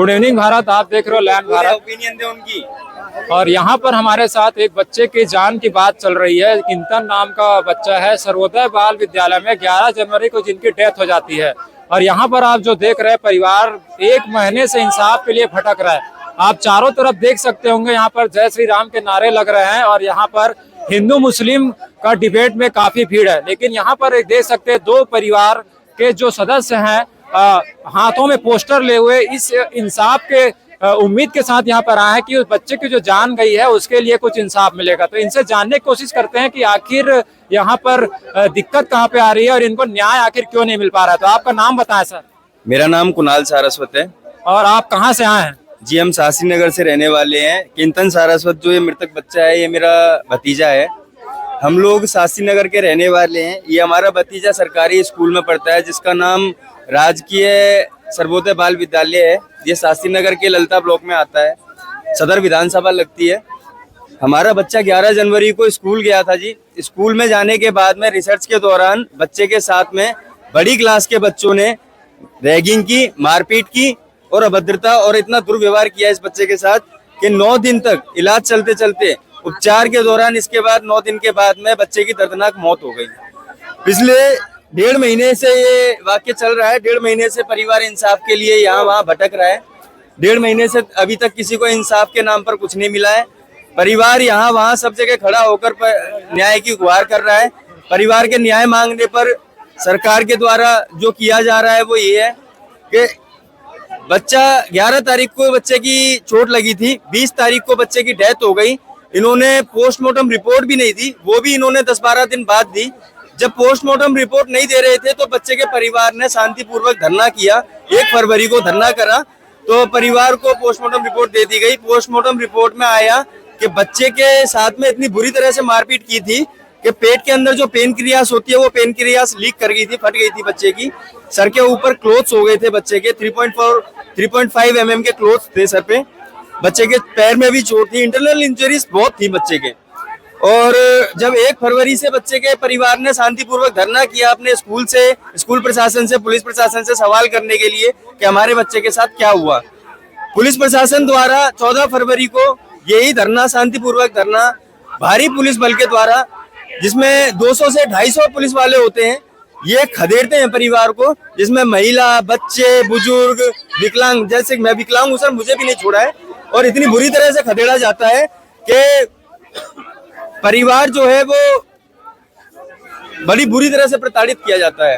Good evening Bharat, आप देख रहे हो लैंड भारत। ओपिनियन दे उनकी। और यहाँ पर हमारे साथ एक बच्चे की जान की बात चल रही है। किंतन नाम का बच्चा है, सर्वोदय बाल विद्यालय में 11 जनवरी को जिनकी डेथ हो जाती है। और यहाँ पर आप जो देख रहे हैं, परिवार 1 महीने से इंसाफ के लिए भटक रहा है। आप चारों तरफ देख सकते होंगे, यहाँ पर जय श्री राम के नारे लग रहे हैं और यहाँ पर हिंदू मुस्लिम का डिबेट में काफी भीड़ है। लेकिन यहाँ पर एक देख सकते हैं, 2 परिवार के जो सदस्य हैं हाथों में पोस्टर ले हुए इस इंसाफ के उम्मीद के साथ यहाँ पर आए हैं कि उस बच्चे की जो जान गई है उसके लिए कुछ इंसाफ मिलेगा। तो इनसे जानने की कोशिश करते हैं कि आखिर यहाँ पर दिक्कत कहाँ पे आ रही है और इनको न्याय आखिर क्यों नहीं मिल पा रहा है। तो आपका नाम बताएं सर। मेरा नाम कुणाल सारस्वत है। और आप कहाँ से आए हैं? जी, हम शास्त्री नगर से रहने वाले हैं। किंतन सारस्वत जो ये मृतक बच्चा है, ये मेरा भतीजा है। हम लोग शास्त्री नगर के रहने वाले हैं। ये हमारा भतीजा सरकारी स्कूल में पढ़ता है जिसका नाम राजकीय सर्वोदय बाल विद्यालय है। ये शास्त्री नगर के ललता ब्लॉक में आता है, सदर विधानसभा लगती है। हमारा बच्चा 11 जनवरी को स्कूल गया था जी। स्कूल में जाने के बाद में रिसर्च के दौरान बच्चे के साथ में बड़ी क्लास के बच्चों ने रैगिंग की, मारपीट की और अभद्रता और इतना दुर्व्यवहार किया इस बच्चे के साथ कि 9 दिन तक इलाज चलते चलते उपचार के दौरान इसके बाद 9 दिन के बाद में बच्चे की दर्दनाक मौत हो गई। पिछले 1.5 महीने से ये वाक्य चल रहा है। 1.5 महीने से परिवार इंसाफ के लिए यहाँ वहाँ भटक रहा है। 1.5 महीने से अभी तक किसी को इंसाफ के नाम पर कुछ नहीं मिला है। परिवार यहाँ वहाँ सब जगह खड़ा होकर न्याय की गुहार कर रहा है। परिवार के न्याय मांगने पर सरकार के द्वारा जो किया जा रहा है वो ये है कि बच्चा 11 तारीख को बच्चे की चोट लगी थी, 20 तारीख को बच्चे की डेथ हो गई। इन्होंने पोस्टमार्टम रिपोर्ट भी नहीं दी, वो भी इन्होंने 10-12 दिन बाद दी। जब पोस्टमार्टम रिपोर्ट नहीं दे रहे थे तो बच्चे के परिवार ने शांतिपूर्वक धरना किया। 1 फरवरी को धरना करा तो परिवार को पोस्टमार्टम रिपोर्ट दे दी गई। पोस्टमार्टम रिपोर्ट में आया कि बच्चे के साथ में इतनी बुरी तरह से मारपीट की थी कि पेट के अंदर जो पेनक्रियास होती है वो पेनक्रियास लीक कर गई थी, फट गई थी बच्चे की। सर के ऊपर क्लोथ्स हो गए थे बच्चे के, 3.5 mm के क्लोथ्स थे सर पे। बच्चे के पैर में भी चोट थी, इंटरनल इंजरीज बहुत थी बच्चे के। और जब 1 फरवरी से बच्चे के परिवार ने शांतिपूर्वक धरना किया अपने स्कूल से, स्कूल प्रशासन से, पुलिस प्रशासन से सवाल करने के लिए कि हमारे बच्चे के साथ क्या हुआ, पुलिस प्रशासन द्वारा 14 फरवरी को यही धरना, शांतिपूर्वक धरना भारी पुलिस बल के द्वारा, जिसमें 200 से 250 पुलिस वाले होते हैं, ये खदेड़ते हैं परिवार को, जिसमें महिला, बच्चे, बुजुर्ग, विकलांग, जैसे मैं विकलांग हूँ सर, मुझे भी नहीं छोड़ा है। और इतनी बुरी तरह से खदेड़ा जाता है कि परिवार जो है वो बड़ी बुरी तरह से प्रताड़ित किया जाता है।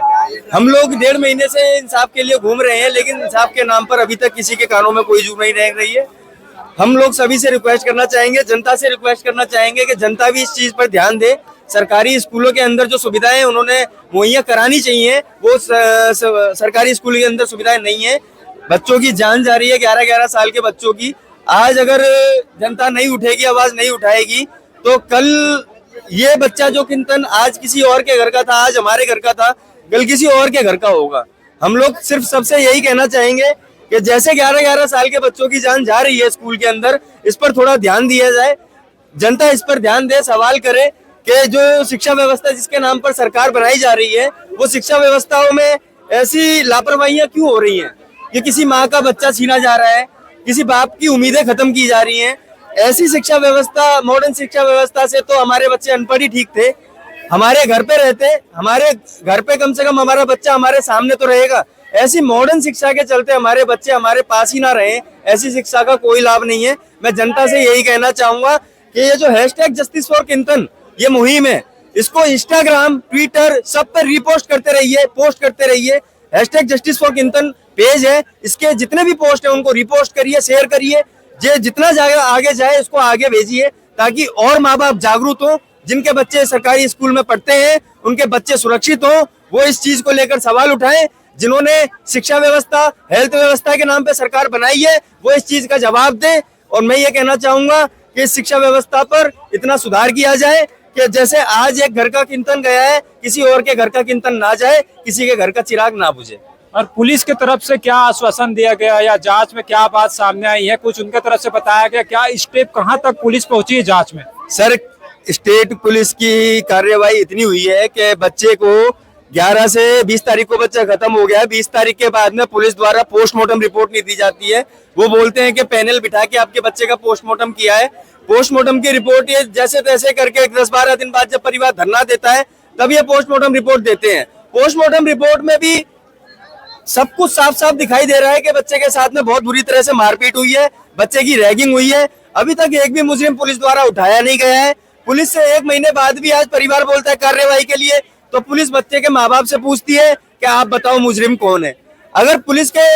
हम लोग 1.5 महीने से इंसाफ के लिए घूम रहे हैं, लेकिन इंसाफ के नाम पर अभी तक किसी के कानों में कोई जू नहीं रह रही है। हम लोग सभी से रिक्वेस्ट करना चाहेंगे, जनता से रिक्वेस्ट करना चाहेंगे कि जनता भी इस चीज पर ध्यान दे। सरकारी स्कूलों के अंदर जो सुविधाएं उन्होंने मुहैया करानी चाहिए वो सरकारी स्कूल के अंदर सुविधाएं नहीं है। बच्चों की जान जा रही है, 11-11 साल के बच्चों की। आज अगर जनता नहीं उठेगी, आवाज नहीं उठाएगी, तो कल ये बच्चा जो किंतन आज किसी और के घर का था, आज हमारे घर का था, कल किसी और के घर का होगा। हम लोग सिर्फ सबसे यही कहना चाहेंगे कि जैसे 11-11 साल के बच्चों की जान जा रही है स्कूल के अंदर, इस पर थोड़ा ध्यान दिया जाए। जनता इस पर ध्यान दे, सवाल करे कि जो शिक्षा व्यवस्था जिसके नाम पर सरकार बनाई जा रही है, वो शिक्षा व्यवस्थाओं में ऐसी लापरवाहियां क्यों हो रही हैं कि किसी माँ का बच्चा छीना जा रहा है, किसी बाप की उम्मीदें खत्म की जा रही हैं। ऐसी शिक्षा व्यवस्था, मॉडर्न शिक्षा व्यवस्था से तो हमारे बच्चे अनपढ़ ही ठीक थे। हमारे घर पे रहते, हमारे घर पे कम से कम हमारा बच्चा हमारे सामने तो रहेगा। ऐसी मॉडर्न शिक्षा के चलते हमारे बच्चे हमारे पास ही ना रहे, ऐसी शिक्षा का कोई लाभ नहीं है। मैं जनता से यही कहना चाहूंगा कि ये जो हैशटैग जस्टिस फॉर किंतन ये मुहिम है, इसको इंस्टाग्राम, ट्विटर सब पर रीपोस्ट करते रहिए, पोस्ट करते रहिए। हैशटैग जस्टिस फॉर किंतन पेज है, इसके जितने भी पोस्ट है उनको रीपोस्ट करिए, शेयर करिए। जे जितना आगे जाए इसको आगे भेजिए, ताकि और माँ बाप जागरूक हो, जिनके बच्चे सरकारी स्कूल में पढ़ते हैं उनके बच्चे सुरक्षित हो, वो इस चीज को लेकर सवाल उठाएं। जिन्होंने शिक्षा व्यवस्था, हेल्थ व्यवस्था के नाम पे सरकार बनाई है, वो इस चीज का जवाब दें। और मैं ये कहना चाहूंगा कि इस शिक्षा व्यवस्था पर इतना सुधार किया जाए कि जैसे आज एक घर का किंतन गया है, किसी और के घर का किंतन ना जाए, किसी के घर का चिराग ना बुझे। और पुलिस की तरफ से क्या आश्वासन दिया गया या जांच में क्या बात सामने आई है, कुछ उनके तरफ से बताया गया? क्या स्टेप कहां तक पुलिस पहुंची है जांच में? सर, स्टेट पुलिस की कार्यवाही इतनी हुई है कि बच्चे को 11 से 20 तारीख को बच्चा खत्म हो गया है। 20 तारीख के बाद में पुलिस द्वारा पोस्टमार्टम रिपोर्ट नहीं दी जाती है। वो बोलते हैं कि पैनल बिठा के आपके बच्चे का पोस्टमार्टम किया है। पोस्टमार्टम की रिपोर्ट ये जैसे तैसे करके 10-12 दिन बाद जब परिवार धरना देता है तब ये पोस्टमार्टम रिपोर्ट देते हैं। पोस्टमार्टम रिपोर्ट में भी सब कुछ साफ साफ दिखाई दे रहा है कि बच्चे के साथ में बहुत बुरी तरह से मारपीट हुई है, बच्चे की रैगिंग हुई है। अभी तक एक भी मुजरिम पुलिस द्वारा उठाया नहीं गया है। पुलिस से 1 महीने बाद भी आज परिवार बोलता है कार्रवाई के लिए, तो पुलिस बच्चे के माँ बाप से पूछती है कि आप बताओ मुजरिम कौन है। अगर पुलिस के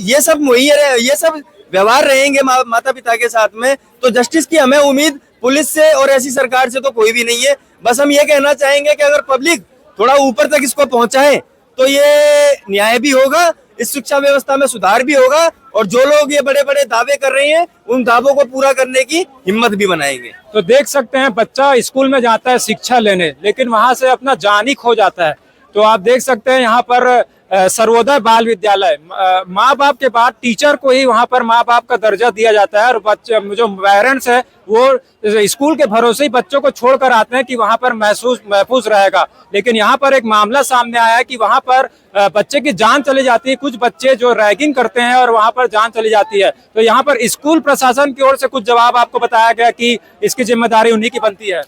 ये सब व्यवहार रहेंगे माता पिता के साथ में, तो जस्टिस की हमें उम्मीद पुलिस से और ऐसी सरकार से तो कोई भी नहीं है। बस हम ये कहना चाहेंगे कि अगर पब्लिक थोड़ा ऊपर तक इसको पहुंचाए तो ये न्याय भी होगा, इस शिक्षा व्यवस्था में सुधार भी होगा, और जो लोग ये बड़े बड़े दावे कर रहे हैं उन दावों को पूरा करने की हिम्मत भी बनाएंगे। तो देख सकते हैं बच्चा स्कूल में जाता है शिक्षा लेने, लेकिन वहां से अपना जान ही खो जाता है। तो आप देख सकते हैं यहाँ पर सर्वोदय बाल विद्यालय, माँ बाप के बाद टीचर को ही वहाँ पर माँ बाप का दर्जा दिया जाता है, और बच्चे जो पेरेंट्स है वो स्कूल के भरोसे ही बच्चों को छोड़कर आते हैं कि वहाँ पर महफूज रहेगा। लेकिन यहाँ पर एक मामला सामने आया है कि वहाँ पर बच्चे की जान चली जाती है। कुछ बच्चे जो रैगिंग करते हैं और वहाँ पर जान चली जाती है। तो यहाँ पर स्कूल प्रशासन की ओर से कुछ जवाब आपको बताया गया कि इसकी जिम्मेदारी उन्हीं की बनती है।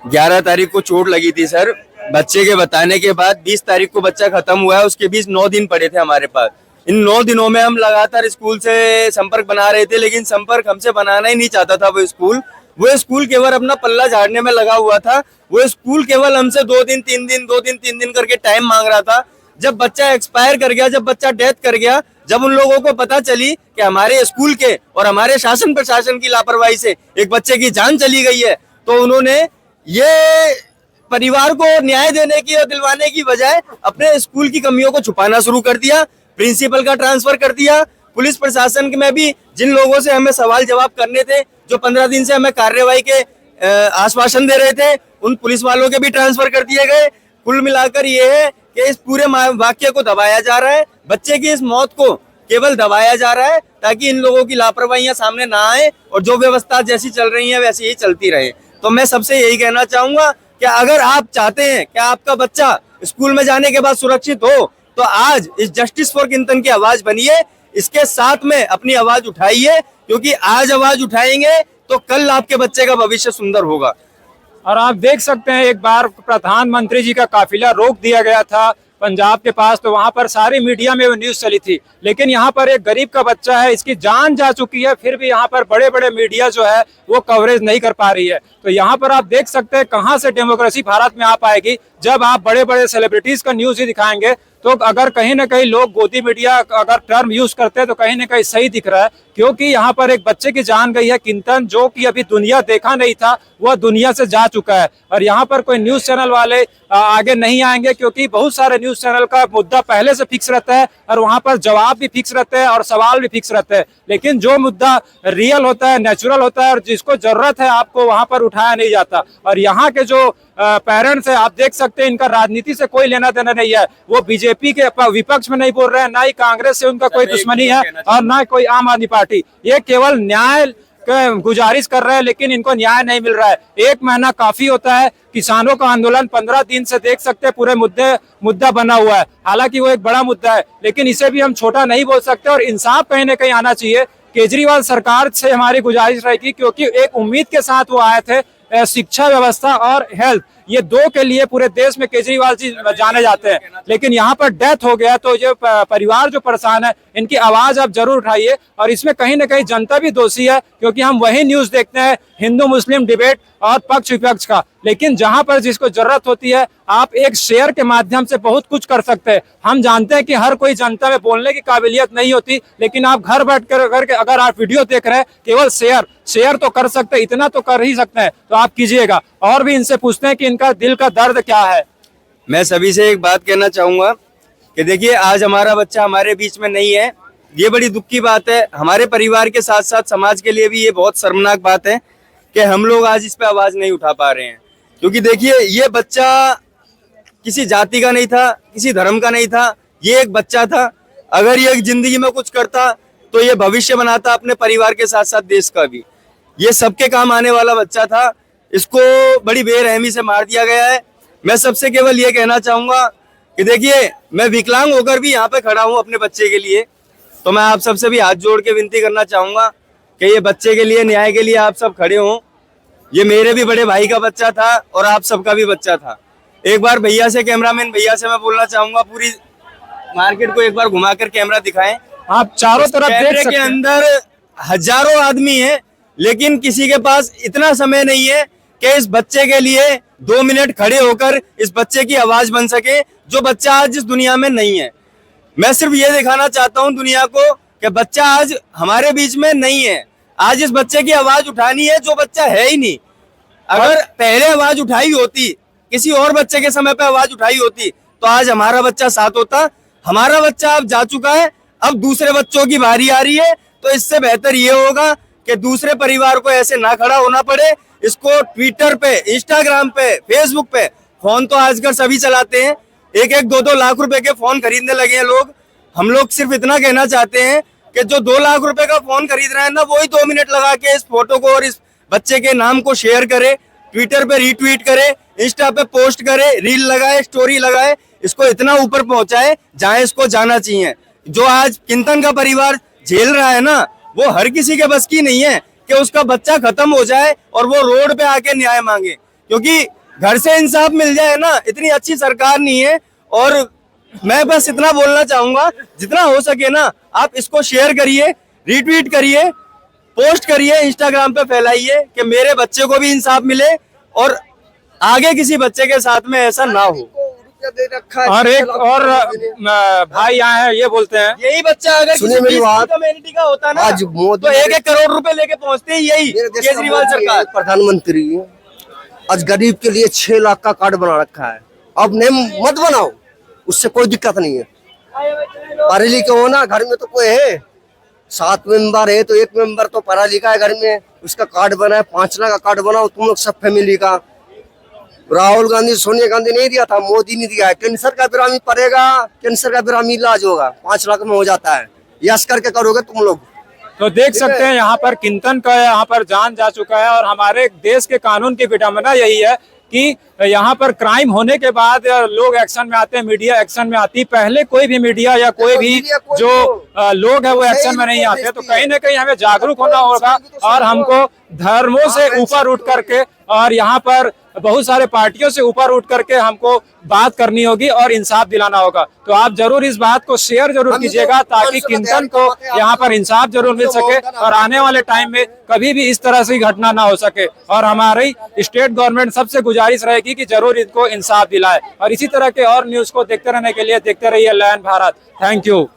11 तारीख को चोट लगी थी सर, बच्चे के बताने के बाद 20 तारीख को बच्चा खत्म हुआ है। उसके बीच 9 दिन पड़े थे हमारे पास। इन 9 दिनों में हम लगातार स्कूल से संपर्क बना रहे थे, लेकिन संपर्क हमसे बनाना ही नहीं चाहता था वो स्कूल केवल अपना पल्ला झाड़ने में लगा हुआ था। वो स्कूल केवल हमसे 2 दिन 3 दिन 2 दिन 3 दिन करके टाइम मांग रहा था। जब बच्चा एक्सपायर कर गया, जब बच्चा डेथ कर गया, जब उन लोगों को पता चली कि हमारे स्कूल के और हमारे शासन प्रशासन की लापरवाही से एक बच्चे की जान चली गई है, तो उन्होंने ये परिवार को न्याय देने की और दिलवाने की बजाय अपने स्कूल की कमियों को छुपाना शुरू कर दिया। प्रिंसिपल का ट्रांसफर कर दिया। पुलिस प्रशासन में भी जिन लोगों से हमें सवाल जवाब करने थे, जो 15 दिन से हमें कार्रवाई के आश्वासन दे रहे थे, उन पुलिस वालों के भी ट्रांसफर कर दिए गए। कुल मिलाकर ये है कि इस पूरे वाक्य को दबाया जा रहा है, बच्चे की इस मौत को केवल दबाया जा रहा है ताकि इन लोगों की लापरवाहियां सामने ना आए और जो व्यवस्था जैसी चल रही है वैसी ही चलती रहे। तो मैं सबसे यही कहना चाहूंगा कि अगर आप चाहते हैं कि आपका बच्चा स्कूल में जाने के बाद सुरक्षित हो, तो आज इस जस्टिस फॉर किंतन की आवाज बनिए, इसके साथ में अपनी आवाज उठाइए, क्योंकि आज आवाज उठाएंगे तो कल आपके बच्चे का भविष्य सुंदर होगा। और आप देख सकते हैं एक बार प्रधानमंत्री जी का काफिला रोक दिया गया था पंजाब के पास, तो वहां पर सारी मीडिया में वो न्यूज चली थी। लेकिन यहाँ पर एक गरीब का बच्चा है, इसकी जान जा चुकी है, फिर भी यहाँ पर बड़े बड़े मीडिया जो है वो कवरेज नहीं कर पा रही है। तो यहाँ पर आप देख सकते हैं कहाँ से डेमोक्रेसी भारत में आ पाएगी, जब आप बड़े बड़े सेलिब्रिटीज का न्यूज ही दिखाएंगे। तो अगर कहीं ना कहीं लोग गोदी मीडिया अगर टर्म यूज करते हैं तो कहीं ना कहीं सही दिख रहा है, क्योंकि यहाँ पर एक बच्चे की जान गई है किंतन, जो कि अभी दुनिया देखा नहीं था, वह दुनिया से जा चुका है। और यहाँ पर कोई न्यूज चैनल वाले आगे नहीं आएंगे, क्योंकि बहुत सारे न्यूज चैनल का मुद्दा पहले से फिक्स रहता है और वहाँ पर जवाब भी फिक्स रहते हैं और सवाल भी फिक्स रहते हैं। लेकिन जो मुद्दा रियल होता है, नेचुरल होता है और जिसको जरूरत है आपको, वहाँ पर उठाया नहीं जाता। और यहाँ के जो पेरेंट्स है, आप देख सकते हैं इनका राजनीति से कोई लेना देना नहीं है। वो बीजेपी के विपक्ष में नहीं बोल रहे हैं, ना ही कांग्रेस से उनका कोई दुश्मनी है और ना कोई आम आदमी पार्टी। ये केवल न्याय गुजारिश कर रहे हैं, लेकिन इनको न्याय नहीं मिल रहा है। 1 महीना काफी होता है। किसानों का आंदोलन 15 दिन से देख सकते हैं पूरे मुद्दा बना हुआ है। हालांकि वो एक बड़ा मुद्दा है, लेकिन इसे भी हम छोटा नहीं बोल सकते और इंसाफ कहीं ना कहीं आना चाहिए। केजरीवाल सरकार से हमारी गुजारिश रहेगी, क्योंकि एक उम्मीद के साथ वो आए थे, शिक्षा व्यवस्था और हेल्थ, ये 2 के लिए पूरे देश में केजरीवाल जी जाने जाते हैं। लेकिन यहाँ पर डेथ हो गया, तो ये परिवार जो परेशान है, इनकी आवाज आप जरूर उठाइए। और इसमें कहीं ना कहीं जनता भी दोषी है, क्योंकि हम वही न्यूज देखते हैं, हिंदू मुस्लिम डिबेट और पक्ष विपक्ष का। लेकिन जहां पर जिसको जरूरत होती है, आप एक शेयर के माध्यम से बहुत कुछ कर सकते हैं। हम जानते हैं कि हर कोई जनता में बोलने की काबिलियत नहीं होती, लेकिन आप घर बैठ कर अगर आप वीडियो देख रहे हैं, केवल शेयर तो कर सकते हैं, इतना तो कर ही सकते हैं, तो आप कीजिएगा। और भी इनसे पूछते हैं कि इनका दिल का दर्द क्या है। मैं सभी से एक बात कहना चाहूंगा कि देखिए, आज हमारा बच्चा हमारे बीच में नहीं है, ये बड़ी दुख की बात है। हमारे परिवार के साथ साथ समाज के लिए भी ये बहुत शर्मनाक बात है कि हम लोग आज इस पे आवाज नहीं उठा पा रहे हैं। क्योंकि देखिए, ये बच्चा किसी जाति का नहीं था, किसी धर्म का नहीं था, ये एक बच्चा था। अगर ये जिंदगी में कुछ करता तो ये भविष्य बनाता अपने परिवार के साथ साथ देश का भी। ये सबके काम आने वाला बच्चा था। इसको बड़ी बेरहमी से मार दिया गया है। मैं सबसे केवल ये कहना चाहूंगा कि देखिए, मैं विकलांग होकर भी यहाँ पे खड़ा हूँ अपने बच्चे के लिए, तो मैं आप सबसे भी हाथ जोड़ के विनती करना चाहूंगा कि ये बच्चे के लिए, न्याय के लिए आप सब खड़े हों। ये मेरे भी बड़े भाई का बच्चा था और आप सबका भी बच्चा था। एक बार भैया से, कैमरामैन भैया से मैं बोलना चाहूंगा, पूरी मार्केट को एक बार घुमाकर कैमरा दिखाएं। आप चारों तरफ देख कैमरे सकते के हैं। अंदर हजारों आदमी हैं, लेकिन किसी के पास इतना समय नहीं है कि इस बच्चे के लिए 2 मिनट खड़े होकर इस बच्चे की आवाज बन सके, जो बच्चा आज इस दुनिया में नहीं है। मैं सिर्फ ये दिखाना चाहता हूँ दुनिया को कि बच्चा आज हमारे बीच में नहीं है। आज इस बच्चे की आवाज उठानी है, जो बच्चा है ही नहीं। अगर पहले आवाज उठाई होती, किसी और बच्चे के समय पे आवाज उठाई होती, तो आज हमारा बच्चा साथ होता। हमारा बच्चा अब जा चुका है, अब दूसरे बच्चों की बारी आ रही है, तो इससे बेहतर ये होगा कि दूसरे परिवार को ऐसे ना खड़ा होना पड़े। इसको ट्विटर पे, इंस्टाग्राम पे, फेसबुक पे, फोन तो आजकल सभी चलाते हैं, 1-1, 2-2 लाख रुपए के फोन खरीदने लगे हैं लोग। हम लोग सिर्फ इतना कहना चाहते हैं कि जो 2 लाख रुपए का फोन खरीद रहे हैं ना, वही 2 मिनट लगा के इस फोटो को और इस बच्चे के नाम को शेयर करे, ट्विटर पे रीट्वीट करे, इंस्टा पे पोस्ट करे, रील लगाए, स्टोरी लगाए, इसको इतना ऊपर पहुंचाए जहां इसको जाना चाहिए। जो आज किंतन का परिवार झेल रहा है ना, वो हर किसी के बस की नहीं है कि उसका बच्चा खत्म हो जाए और वो रोड पे आके न्याय मांगे, क्योंकि घर से इंसाफ मिल जाए ना, इतनी अच्छी सरकार नहीं है। और मैं बस इतना बोलना चाहूंगा, जितना हो सके ना आप इसको शेयर करिए, रीट्वीट करिए, पोस्ट करिए, इंस्टाग्राम पे फैलाइए कि मेरे बच्चे को भी इंसाफ मिले और आगे किसी बच्चे के साथ में ऐसा ना हो। और एक और भाई यहाँ है, ये बोलते हैं यही बच्चा अगर सुनिए मेरी बात, कम्युनिटी का होता ना, आज मोदी तो 1-1 करोड़ रुपए लेके पहुंचते हैं यही केजरीवाल सरकार। प्रधानमंत्री आज गरीब के लिए 6 लाख का कार्ड बना रखा है। अब नहीं मत बनाओ, उससे कोई दिक्कत नहीं है। पढ़े लिखे हो ना, घर में तो कोई है, 7 मेंबर है तो 1 मेंबर तो पढ़ा लिखा है घर में, उसका कार्ड बनाए, 5 लाख का कार्ड बनाओ तुम लोग सब फैमिली का। राहुल गांधी, सोनिया गांधी नहीं दिया था, मोदी ने दिया है। कैंसर का बिरामी पड़ेगा, कैंसर का बिरामी इलाज होगा, 5 लाख में हो जाता है। यस करके करोगे तुम लोग। तो देख सकते हैं यहाँ पर किंतन का यहाँ पर जान जा चुका है। और हमारे देश के कानून की विडंबना यही है कि यहाँ पर क्राइम होने के बाद लोग एक्शन में आते हैं, मीडिया एक्शन में आती है। पहले कोई भी मीडिया या कोई भी जो लोग है वो एक्शन में नहीं आते। तो कहीं ना कहीं हमें जागरूक होना होगा और हमको धर्मों से ऊपर उठ करके और यहाँ पर बहुत सारे पार्टियों से ऊपर उठ करके हमको बात करनी होगी और इंसाफ दिलाना होगा। तो आप जरूर इस बात को शेयर जरूर कीजिएगा ताकि किंतन को यहाँ पर इंसाफ जरूर मिल सके और आने वाले टाइम में कभी भी इस तरह से घटना ना हो सके। और हमारी स्टेट गवर्नमेंट सबसे गुजारिश रहेगी कि जरूर इनको इंसाफ दिलाए। और इसी तरह के और न्यूज को देखते रहने के लिए देखते रहिए लायन भारत। Thank you.